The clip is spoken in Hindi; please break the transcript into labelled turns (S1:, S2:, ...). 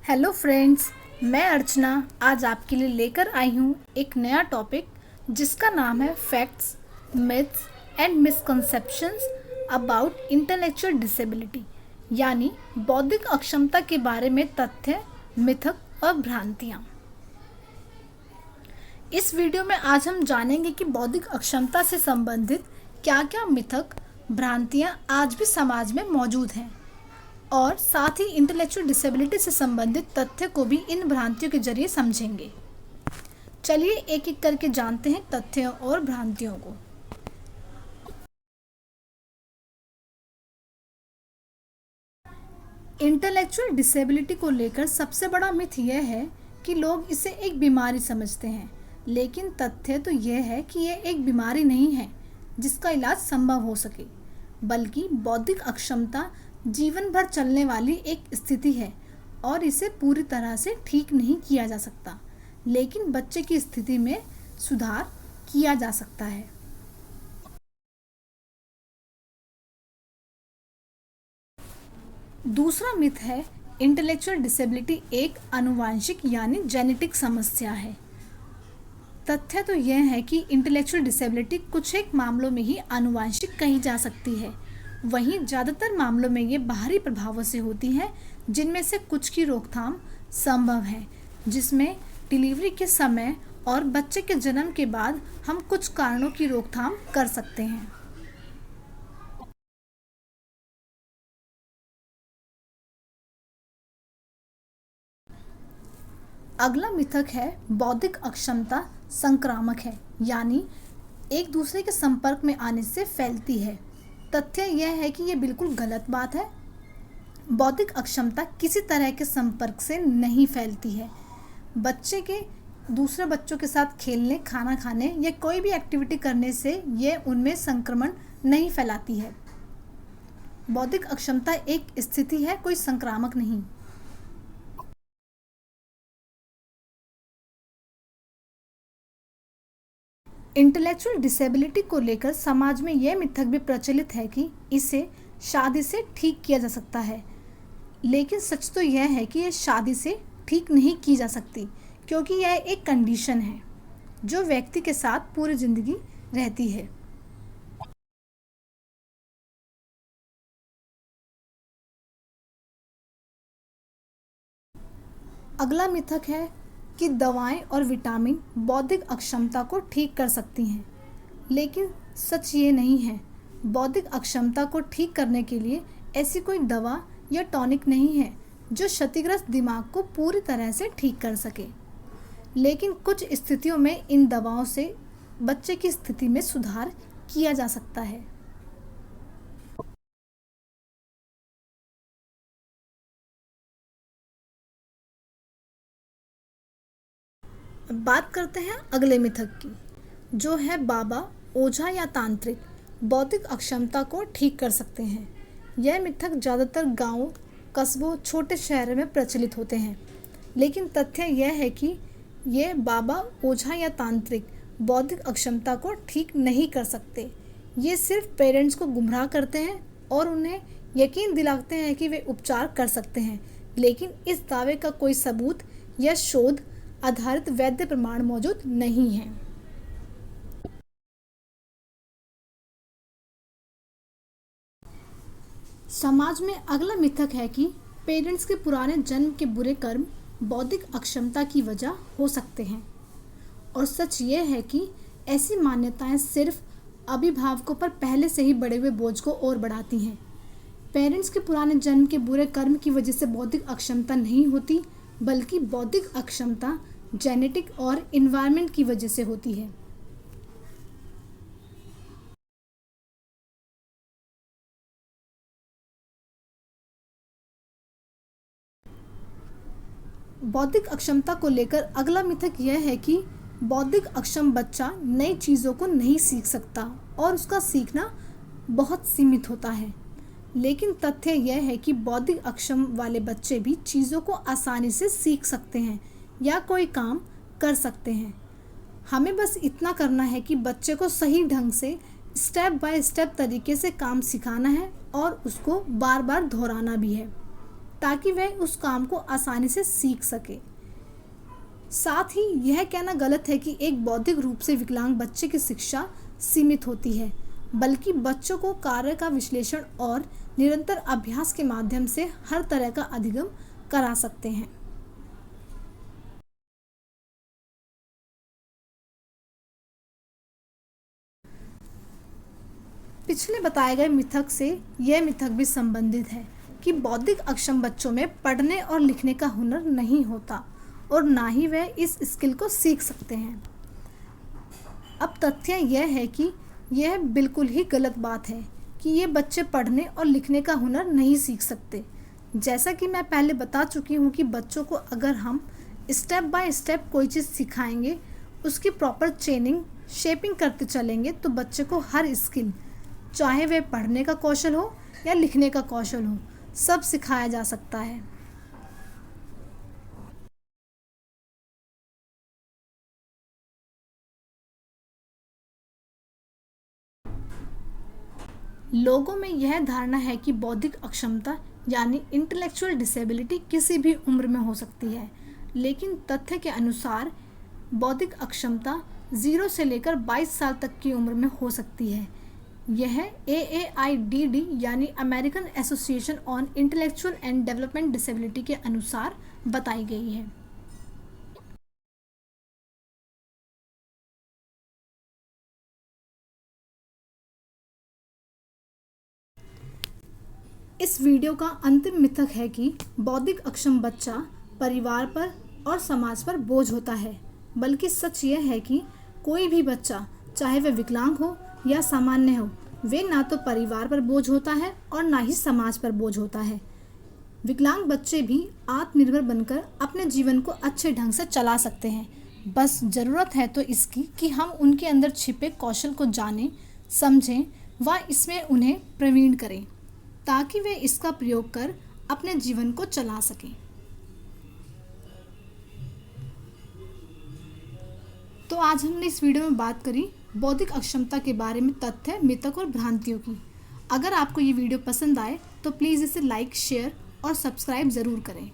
S1: हेलो फ्रेंड्स, मैं अर्चना आज आपके लिए लेकर आई हूँ एक नया टॉपिक जिसका नाम है facts, myths and misconceptions about intellectual disability, यानी बौद्धिक अक्षमता के बारे में तथ्य, मिथक और भ्रांतियाँ। इस वीडियो में आज हम जानेंगे कि बौद्धिक अक्षमता से संबंधित क्या क्या मिथक, भ्रांतियाँ आज भी समाज में मौजूद हैं और साथ ही इंटेलेक्चुअल डिसेबिलिटी से संबंधित तथ्य को भी इन भ्रांतियों के जरिए समझेंगे। चलिए एक एक करके जानते हैं तथ्यों और भ्रांतियों को। इंटेलेक्चुअल डिसेबिलिटी को लेकर सबसे बड़ा मिथ यह है कि लोग इसे एक बीमारी समझते हैं, लेकिन तथ्य तो यह है कि यह एक बीमारी नहीं है जिसका इलाज संभव हो सके, बल्कि बौद्धिक अक्षमता जीवन भर चलने वाली एक स्थिति है और इसे पूरी तरह से ठीक नहीं किया जा सकता, लेकिन बच्चे की स्थिति में सुधार किया जा सकता है। दूसरा मिथ है इंटेलेक्चुअल डिसेबिलिटी एक आनुवांशिक यानी जेनेटिक समस्या है। तथ्य तो यह है कि इंटेलेक्चुअल डिसेबिलिटी कुछ एक मामलों में ही आनुवांशिक कही जा सकती है, वहीं ज़्यादातर मामलों में ये बाहरी प्रभावों से होती है, जिनमें से कुछ की रोकथाम संभव है, जिसमें डिलीवरी के समय और बच्चे के जन्म के बाद हम कुछ कारणों की रोकथाम कर सकते हैं। अगला मिथक है बौद्धिक अक्षमता संक्रामक है, यानी एक दूसरे के संपर्क में आने से फैलती है। तथ्य यह है कि यह बिल्कुल गलत बात है। बौद्धिक अक्षमता किसी तरह के संपर्क से नहीं फैलती है। बच्चे के दूसरे बच्चों के साथ खेलने, खाना खाने या कोई भी एक्टिविटी करने से यह उनमें संक्रमण नहीं फैलाती है। बौद्धिक अक्षमता एक स्थिति है, कोई संक्रामक नहीं। इंटेलेक्चुअल डिसेबिलिटी को लेकर समाज में यह मिथक भी प्रचलित है कि इसे शादी से ठीक किया जा सकता है, लेकिन सच तो यह है कि यह शादी से ठीक नहीं की जा सकती, क्योंकि यह एक कंडीशन है जो व्यक्ति के साथ पूरी जिंदगी रहती है। अगला मिथक है कि दवाएं और विटामिन बौद्धिक अक्षमता को ठीक कर सकती हैं, लेकिन सच ये नहीं है। बौद्धिक अक्षमता को ठीक करने के लिए ऐसी कोई दवा या टॉनिक नहीं है जो क्षतिग्रस्त दिमाग को पूरी तरह से ठीक कर सके, लेकिन कुछ स्थितियों में इन दवाओं से बच्चे की स्थिति में सुधार किया जा सकता है। अब बात करते हैं अगले मिथक की, जो है बाबा, ओझा या तांत्रिक बौद्धिक अक्षमता को ठीक कर सकते हैं। यह मिथक ज़्यादातर गांवों, कस्बों, छोटे शहरों में प्रचलित होते हैं, लेकिन तथ्य यह है कि ये बाबा, ओझा या तांत्रिक बौद्धिक अक्षमता को ठीक नहीं कर सकते। ये सिर्फ पेरेंट्स को गुमराह करते हैं और उन्हें यकीन दिलाते हैं कि वे उपचार कर सकते हैं, लेकिन इस दावे का कोई सबूत या शोध आधारित वैध प्रमाण मौजूद नहीं है। समाज में अगला मिथक है कि पेरेंट्स के पुराने जन्म के बुरे कर्म बौद्धिक अक्षमता की वजह हो सकते हैं, और सच ये है कि ऐसी मान्यताएं सिर्फ अभिभावकों पर पहले से ही बढ़े हुए बोझ को और बढ़ाती हैं। पेरेंट्स के पुराने जन्म के बुरे कर्म की वजह से बौद्धिक अक्षमता नहीं होती, बल्कि बौद्धिक अक्षमता जेनेटिक और इन्वायरमेंट की वजह से होती है। बौद्धिक अक्षमता को लेकर अगला मिथक यह है कि बौद्धिक अक्षम बच्चा नई चीज़ों को नहीं सीख सकता और उसका सीखना बहुत सीमित होता है, लेकिन तथ्य यह है कि बौद्धिक अक्षम वाले बच्चे भी चीज़ों को आसानी से सीख सकते हैं या कोई काम कर सकते हैं। हमें बस इतना करना है कि बच्चे को सही ढंग से स्टेप बाय स्टेप तरीके से काम सिखाना है और उसको बार बार दोहराना भी है। ताकि वह उस काम को आसानी से सीख सके। साथ ही यह कहना गलत है कि एक बौद्धिक रूप से विकलांग बच्चे की शिक्षा सीमित होती है, बल्कि बच्चों को कार्य का विश्लेषण और निरंतर अभ्यास के माध्यम से हर तरह का अधिगम करा सकते हैं। पिछले बताए गए मिथक से यह मिथक भी संबंधित है कि बौद्धिक अक्षम बच्चों में पढ़ने और लिखने का हुनर नहीं होता और ना ही वह इस स्किल को सीख सकते हैं। अब तथ्य यह है कि यह बिल्कुल ही गलत बात है कि ये बच्चे पढ़ने और लिखने का हुनर नहीं सीख सकते। जैसा कि मैं पहले बता चुकी हूँ कि बच्चों को अगर हम स्टेप बाय स्टेप कोई चीज़ सिखाएंगे, उसकी प्रॉपर ट्रेनिंग शेपिंग करते चलेंगे, तो बच्चे को हर स्किल, चाहे वह पढ़ने का कौशल हो या लिखने का कौशल हो, सब सिखाया जा सकता है। लोगों में यह धारणा है कि बौद्धिक अक्षमता यानी इंटेलेक्चुअल डिसेबिलिटी किसी भी उम्र में हो सकती है, लेकिन तथ्य के अनुसार बौद्धिक अक्षमता 0 से लेकर 22 साल तक की उम्र में हो सकती है। यह AAIDD यानी American association on intellectual and development disability के अनुसार बताई गई है। इस वीडियो का अंतिम मिथक है कि बौद्धिक अक्षम बच्चा परिवार पर और समाज पर बोझ होता है, बल्कि सच यह है कि कोई भी बच्चा, चाहे वह विकलांग हो या सामान्य हो, वे ना तो परिवार पर बोझ होता है और ना ही समाज पर बोझ होता है। विकलांग बच्चे भी आत्मनिर्भर बनकर अपने जीवन को अच्छे ढंग से चला सकते हैं। बस ज़रूरत है तो इसकी कि हम उनके अंदर छिपे कौशल को जानें, समझें व इसमें उन्हें प्रवीण करें, ताकि वे इसका प्रयोग कर अपने जीवन को चला सकें। तो आज हमने इस वीडियो में बात करी बौद्धिक अक्षमता के बारे में तथ्य, मिथक और भ्रांतियों की। अगर आपको ये वीडियो पसंद आए तो प्लीज़ इसे लाइक, शेयर और सब्सक्राइब ज़रूर करें।